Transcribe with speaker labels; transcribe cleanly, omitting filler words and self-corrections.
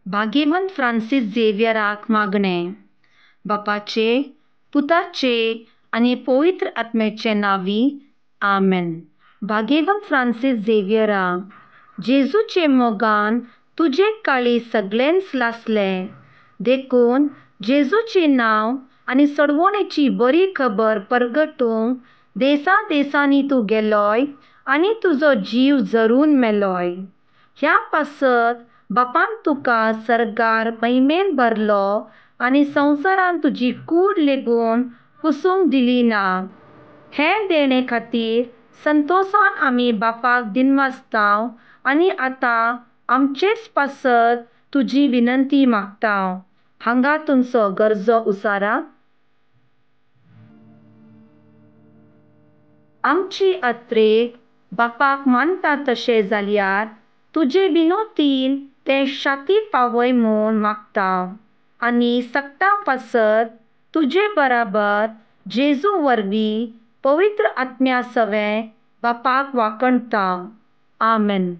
Speaker 1: भाग्यवंत फ्रांसीस झेवियराक मागणें. बापाचे, पुताचे आनी पवित्र आत्म्याचे नांवी आमेन. भाग्यवंत फ्रांसीस झेवियरा, जेजूचे मोगान तुजे काळी सगळ्यांच लासले देखून जेजूचे नांव आनी सोडवणेची बरी खबर परगटूंक देसा देसांनी तूं गेलोय आनी तुजो जीव जरून मेलोय. ह्या पासत बापान तुका सरगार महिमेन भरलो आनी संवसारान तुजी कूड लेगून पुसूंक दिली ना. हें देणे खातीर संतोशान आमी बापाक दिनवासतांव आनी आतां आमचेच पासत तुजी विनंती मागतांव. हांगा तुमचो गरजो उसारा. आमची अत्रेक बापाक मानता तशें जाल्यार तुजे विनोतीन तें शाती पावय म्हूण मागतांव आनी सक्ता पासत तुजे बराबर जेजू वरवीं पवित्र आत्म्या सवें बापाक वाकणटां. आमेन.